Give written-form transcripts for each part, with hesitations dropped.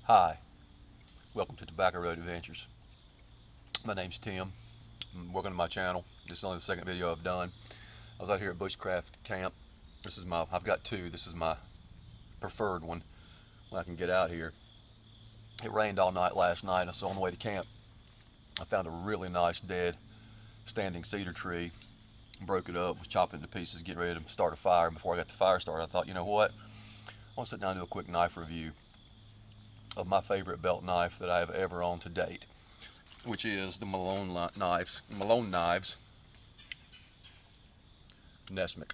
Hi, welcome to Tobacco Road Adventures. My name's Tim. Welcome to my channel. This is only the second video I've done. I was out here at Bushcraft Camp. I've got two. This is my preferred one when I can get out here. It rained all night last night, so on the way to camp, I found a really nice dead standing cedar tree. Broke it up, was chopping it to pieces, getting ready to start a fire. Before I got the fire started, I thought, you know what? I want to sit down and do a quick knife review of my favorite belt knife that I have ever owned to date, which is the Malone Knives Nessmuk.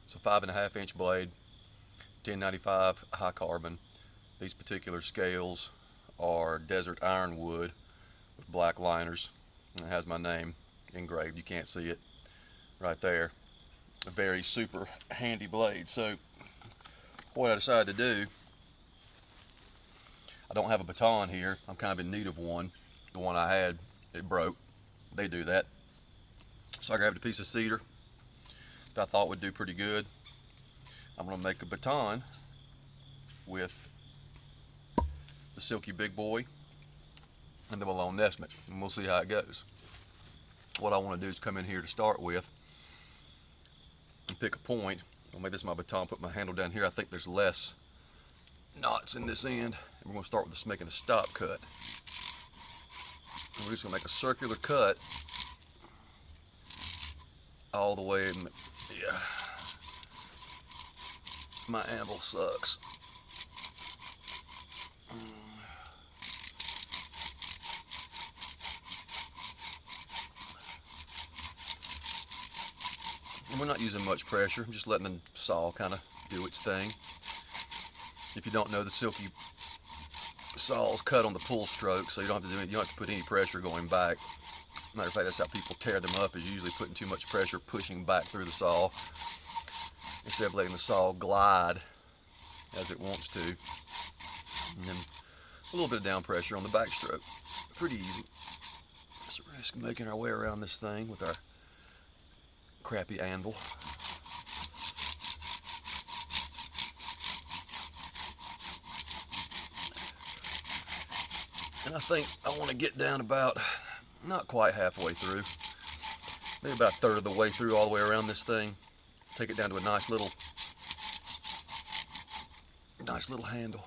It's a 5.5 inch blade, 1095 high carbon. These particular scales are desert ironwood with black liners, and it has my name engraved. You can't see it right there. A very super handy blade. So what I decided to do, I don't have a baton here. I'm kind of in need of one. The one I had, it broke. They do that. So I grabbed a piece of cedar that I thought would do pretty good. I'm going to make a baton with the Silky Big Boy and the Malone Nessmuk, and we'll see how it goes. What I want to do is come in here to start with and pick a point. I'll make this my baton, put my handle down here. I think there's less knots in this end. And we're going to start with just making a stop cut. And we're just going to make a circular cut all the way. Yeah, my anvil sucks. And we're not using much pressure. I'm just letting the saw kind of do its thing. If you don't know, the Silky saws cut on the pull stroke, so you don't have to do it. You don't have to put any pressure going back. Matter of fact, that's how people tear them up, is usually putting too much pressure pushing back through the saw instead of letting the saw glide as it wants to. And then a little bit of down pressure on the back stroke. Pretty easy. So we're just making our way around this thing with our crappy anvil. And I think I want to get down about, not quite halfway through, maybe about a third of the way through, all the way around this thing. Take it down to a nice little handle.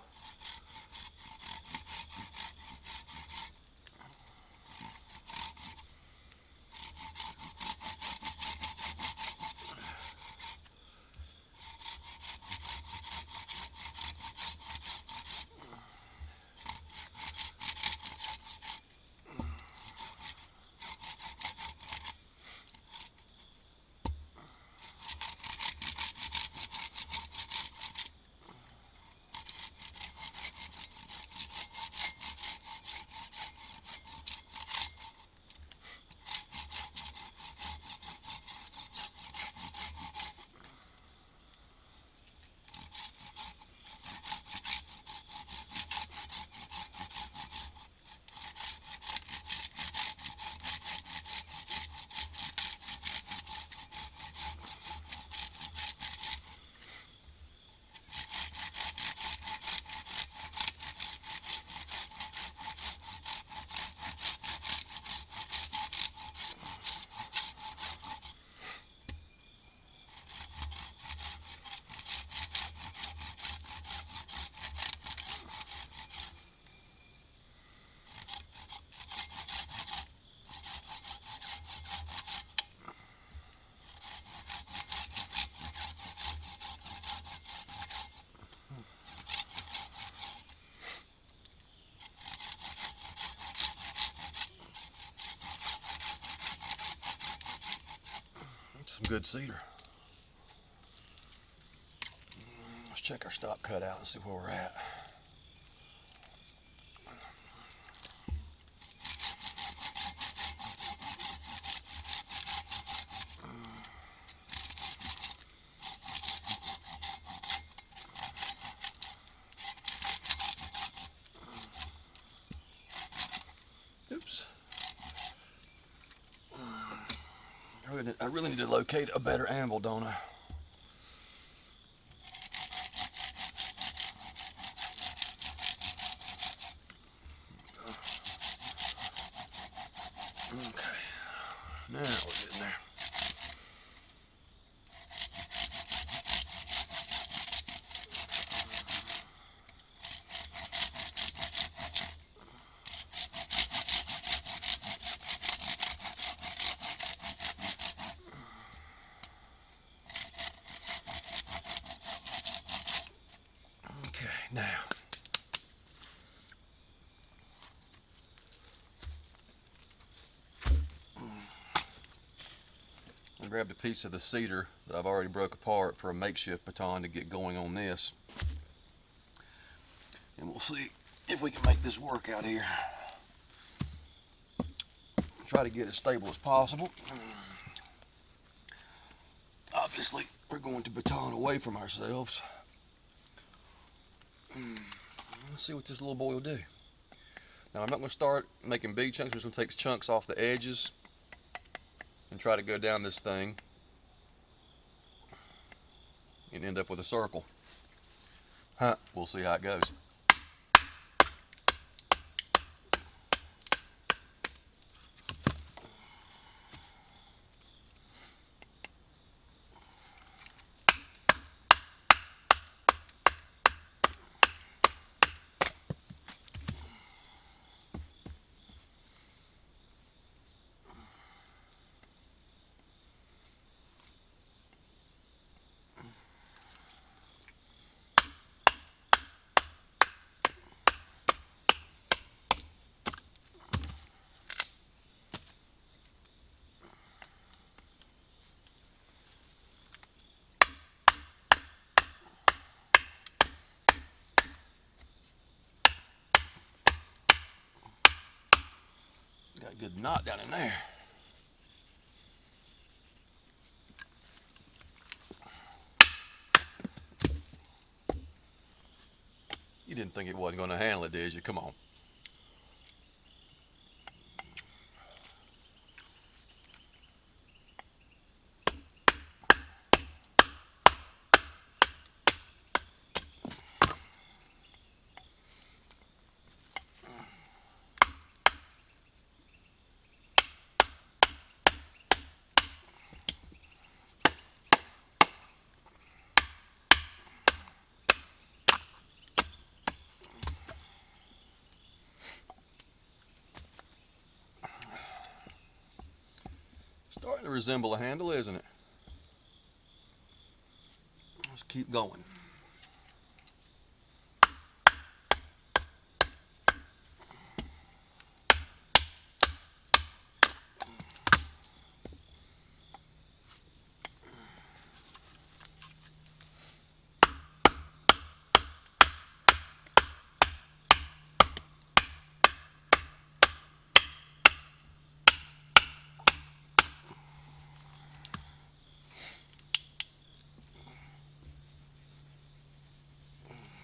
Some good cedar. Let's check our stop cut out and see where we're at. Oops. I really need to locate a better anvil, don't I? now. I grabbed a piece of the cedar that I've already broke apart for a makeshift baton to get going on this. And we'll see if we can make this work out here. Try to get as stable as possible. Obviously, we're going to baton away from ourselves. Let's see what this little boy will do. Now, I'm not going to start making big chunks. I'm just going to take chunks off the edges and try to go down this thing and end up with a circle. We'll see how it goes. Got a good knot down in there. You didn't think it wasn't going to handle it, did you? Come on. Starting to resemble a handle, isn't it? Let's keep going.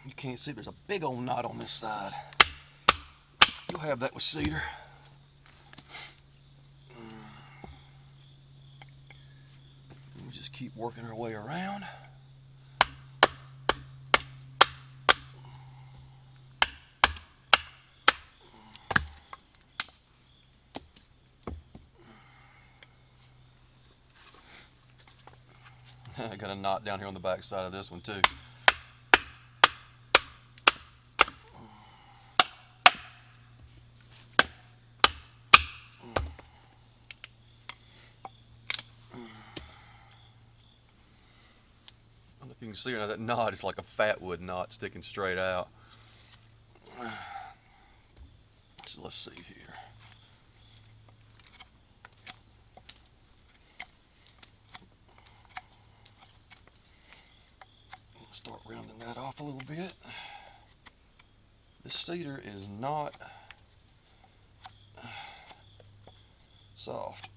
You can't see there's a big old knot on this side. You'll have that with cedar. We'll just keep working our way around. I got a knot down here on the back side of this one too. If you can see now, that knot is like a fatwood knot sticking straight out. So let's see here. Start rounding that off a little bit. This cedar is not soft.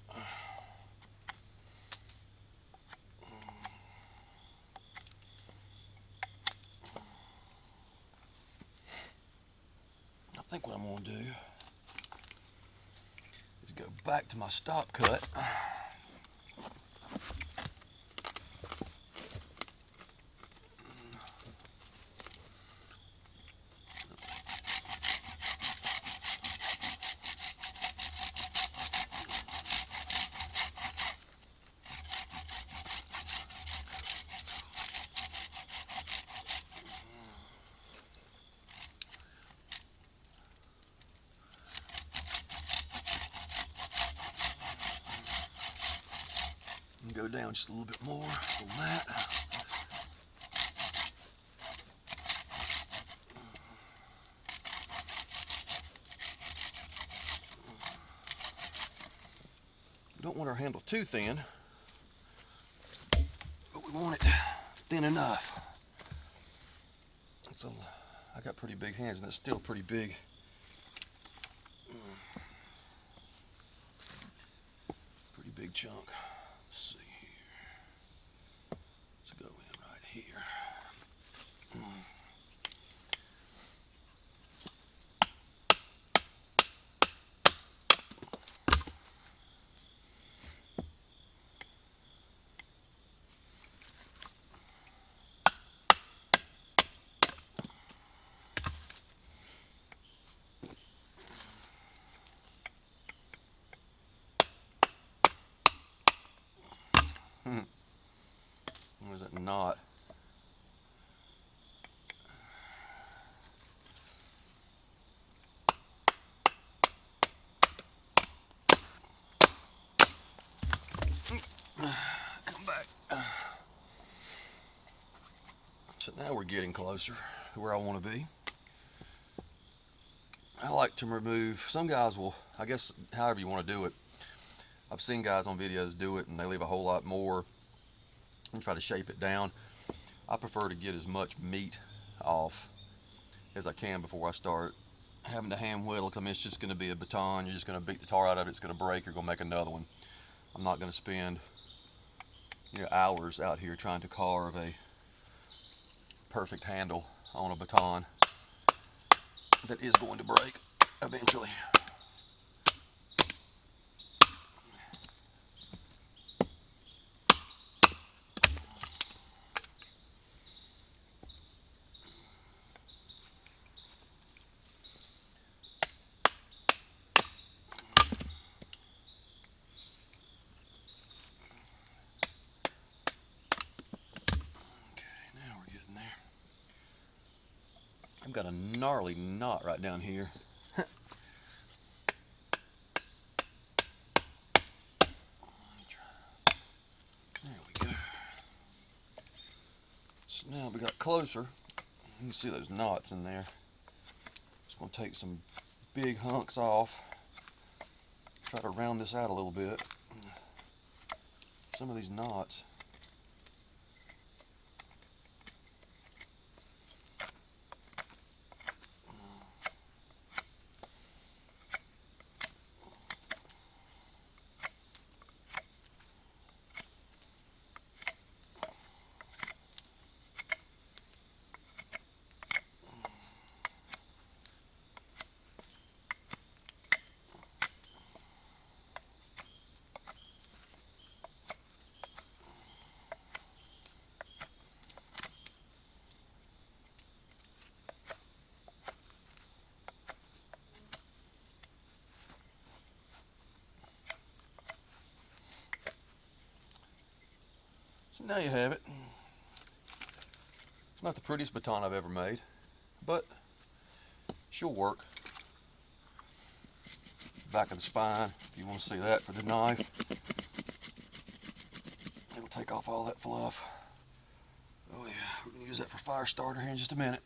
I think what I'm going to do is go back to my stop cut. Go down just a little bit more on that. want our handle too thin, but we want it thin enough. I got pretty big hands, and it's still pretty big. Pretty big chunk. Let's see here. Let's go in right here. Where's that knot? Come back. So now we're getting closer to where I want to be. I like to remove, some guys will, I guess however you want to do it. I've seen guys on videos do it and they leave a whole lot more and try to shape it down. I prefer to get as much meat off as I can before I start having to hand whittle. I mean, it's just going to be a baton. You're just going to beat the tar out of it. It's going to break. You're going to make another one. I'm not going to spend hours out here trying to carve a perfect handle on a baton that is going to break eventually. I've got a gnarly knot right down here. There we go. So now we got closer. You can see those knots in there. Just going to take some big hunks off. Try to round this out a little bit. Some of these knots. Now you have it. It's not the prettiest baton I've ever made, but she'll work. Back of the spine, if you want to see that for the knife. It'll take off all that fluff. Oh yeah, we're going to use that for fire starter here in just a minute.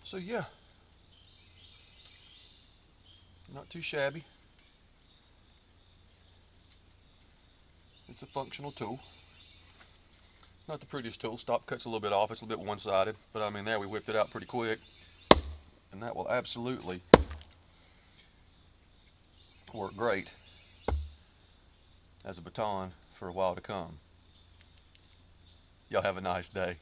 So yeah, not too shabby. It's a functional tool. Not the prettiest tool. Stop cuts a little bit off. It's a little bit one-sided, but I mean there we whipped it out pretty quick, and that will absolutely work great as a baton for a while to come. Y'all have a nice day.